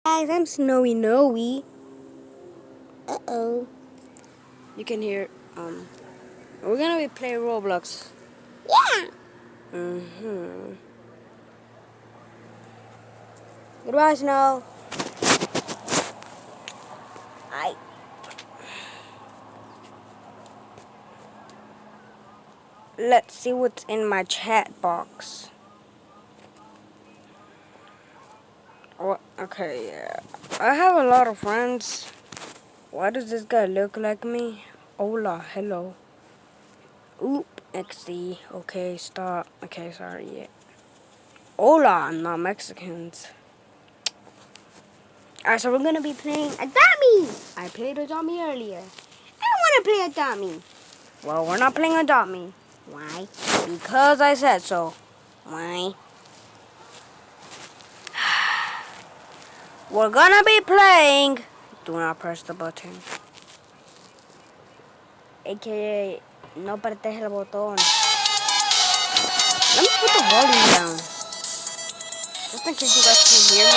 Guys, I'm Snowy Noe. Uh-oh. You can hear, we're gonna be playing Roblox. Yeah! Mm-hmm. Goodbye, Snow. I... Let's see what's in my chat box. Oh, okay, yeah. I have a lot of friends. Why does this guy look like me? Hola, hello. Oop, XD. Okay, stop. Okay, sorry, yeah. Hola, I'm not Mexicans. Alright, so we're gonna be playing Adopt Me! I played Adopt Me earlier. I don't wanna play Adopt Me. Well, we're not playing Adopt Me. Why? Because I said so. Why? We're gonna be playing. Do not press the button. AKA, no apretes el botón. Let me put the volume down. Just in case you guys can hear me.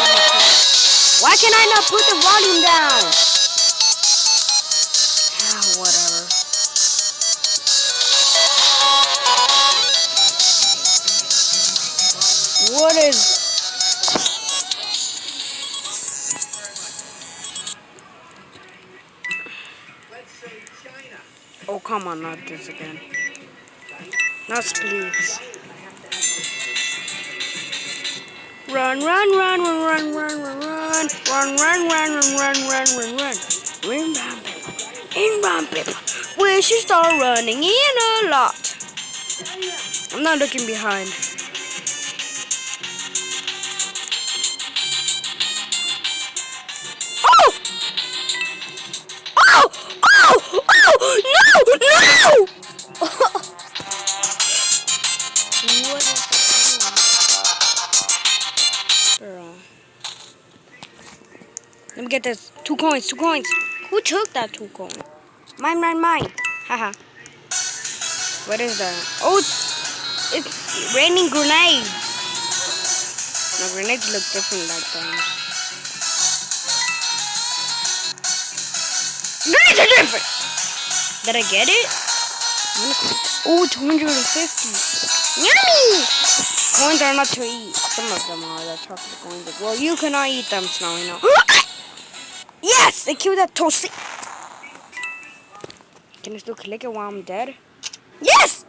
Why can I not put the volume down? Ah, whatever. What is... Oh, come on, not this again. Not please. Run, run, run, run, run, run, run, run, run, run, run, run, run, run, run. In run, paper. We should start running in a lot. I'm not looking behind. Oh! Oh! Oh! Oh! No! No! What is that? Girl. Let me get this. 2 coins, 2 coins. Who took that 2 coin? Mine, mine, mine. Haha. What is that? Oh, it's raining grenades. No, grenades look different like that. Grenades are different! Did I get it? Oh, 250. Yummy! Coins are not to eat. Some of them are. The chocolate coins. Well, you cannot eat them, Snowy, no. Yes! They killed that toasty. Can I still click it while I'm dead? Yes!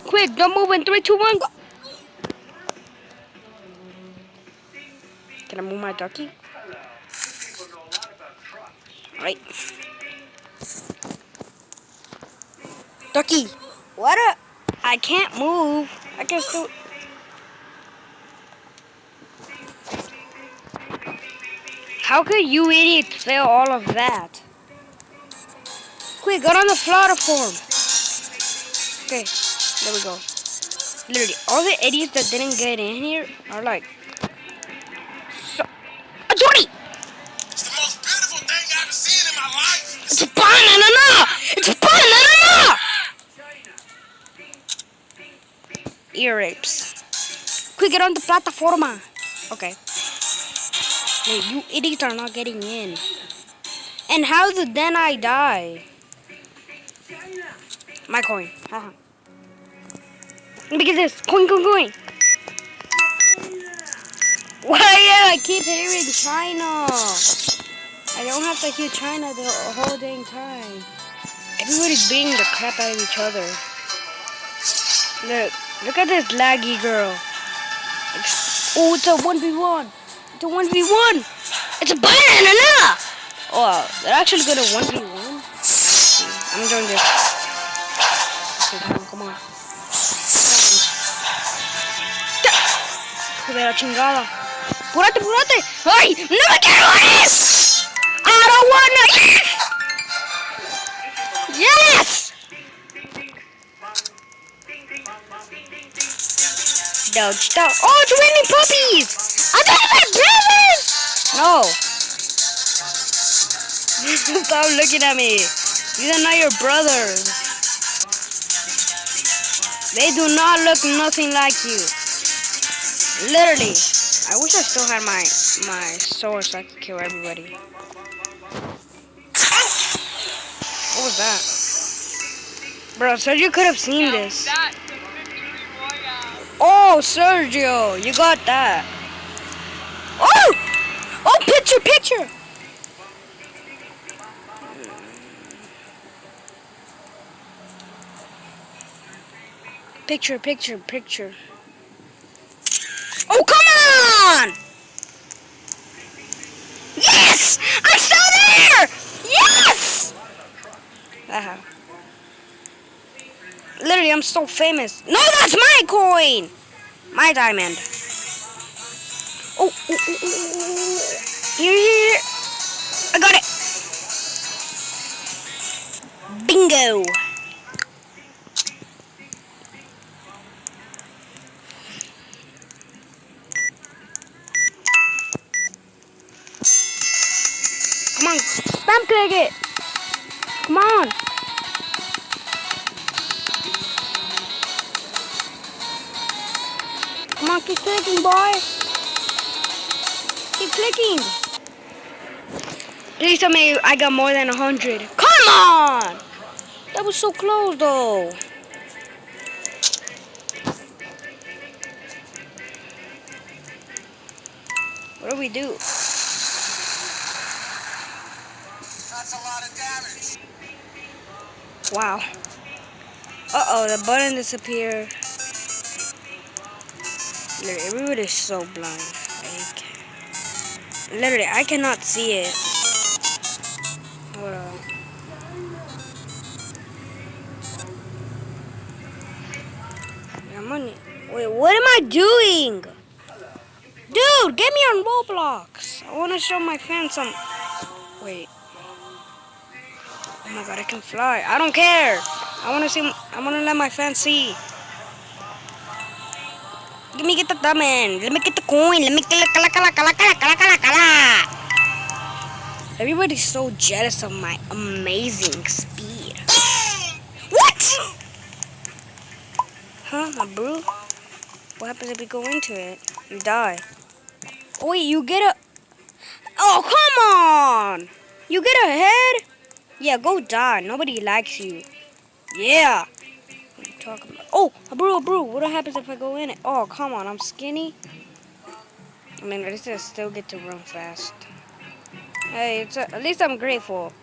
Quick, don't move in 3, 2, 1, go! Can I move my ducky? Right. Ducky! What up? I can't move. I can still... How could you idiots fail all of that? Quick, get on the platform. Okay, there we go. Literally, all the idiots that didn't get in here are like... A 20! It's the most beautiful thing I've ever seen in my life. It's a banana! It's a banana! Ear rapes. Quick, get on the plataforma. Okay. Hey, you idiots are not getting in. And how did then I die? My coin. Haha. Let me get this. Coin, coin, coin. Why? Yeah, I keep hearing China. I don't have to hear China the whole dang time. Everybody's beating the crap out of each other. Look at this laggy girl. Oh, it's a 1v1. It's a 1v1. It's a banana. Oh, they're actually good at 1v1. I'm enjoying this. Okay, come on. Joder, la chingada. Púrate, púrate. Ay, no me quiero morir. I don't wanna. Yes. Don't stop. Oh, it's raining puppies. I thought they were brothers. No. Stop looking at me. These are not your brothers. They do not look nothing like you. Literally. I wish I still had my sword so I could kill everybody. What was that? Bro, Sergio could have seen this. That's the victory royale. Oh, Sergio, you got that. Oh! Oh, picture, picture! Picture, picture, picture. Oh, come on! Yes! I'm still there! Yes! Uh-huh. Literally, I'm so famous. No, that's my coin! My diamond. Oh, oh, oh, oh, oh. Here, here, here. I got it. Bingo. Come on, spam click it. Come on. Come on, keep clicking, boy. Keep clicking. Please tell me I got more than 100. Come on! That was so close, though. What do we do? That's a lot of damage. Wow. Uh-oh, the button disappeared. Literally, everybody's so blind. Like, literally, I cannot see it. Hold on. I'm on it. Wait, what am I doing? Dude, get me on Roblox. I want to show my fans some... Wait. Oh my god, I can fly. I don't care. I want to see... I want to let my fans see. Let me get the diamond. Let me get the coin. Let me get the... Everybody's so jealous of my amazing speed. What? Huh, my bro? What happens if you go into it? You die. Oh wait, you get a... Oh, come on! You get a head? Yeah, go die. Nobody likes you. Yeah. What are you talking about? Oh, bro, what happens if I go in it? Oh, come on, I'm skinny. I mean, at least I still get to run fast. Hey, at least I'm grateful.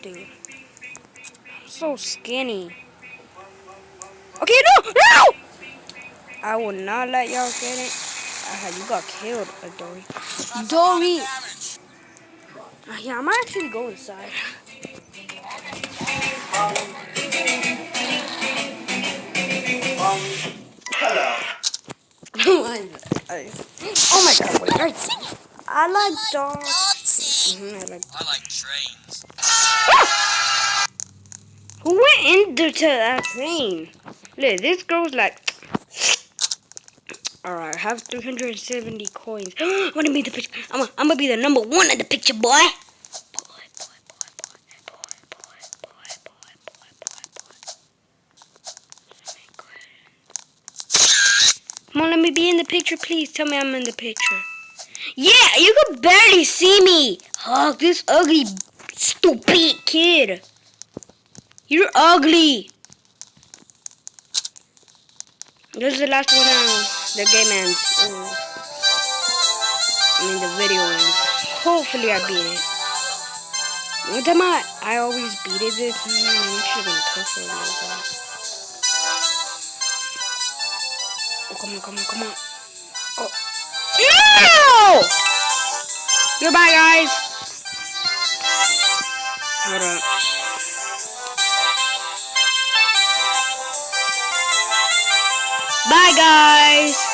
Dude. I'm so skinny. Okay, no! I will not let y'all get it. You got killed, Dory. Dory! Yeah, I might actually go inside. Oh my god, wait, I like dogs. I like trains. Who went into that train? Look, this girl's like... Alright, I have 370 coins. I want to be the picture. I'm gonna be the number one in the picture, boy. Come on, let me be in the picture, please. Tell me I'm in the picture. Yeah, you can barely see me. Oh, this ugly, stupid kid. You're ugly. This is the last one now. The game ends. Oh. I mean, the video ends. Hopefully I beat it. One time I always beat it this. I'm actually gonna push it. Oh, come on. Oh. No! Goodbye, guys. Hold up. Bye, guys.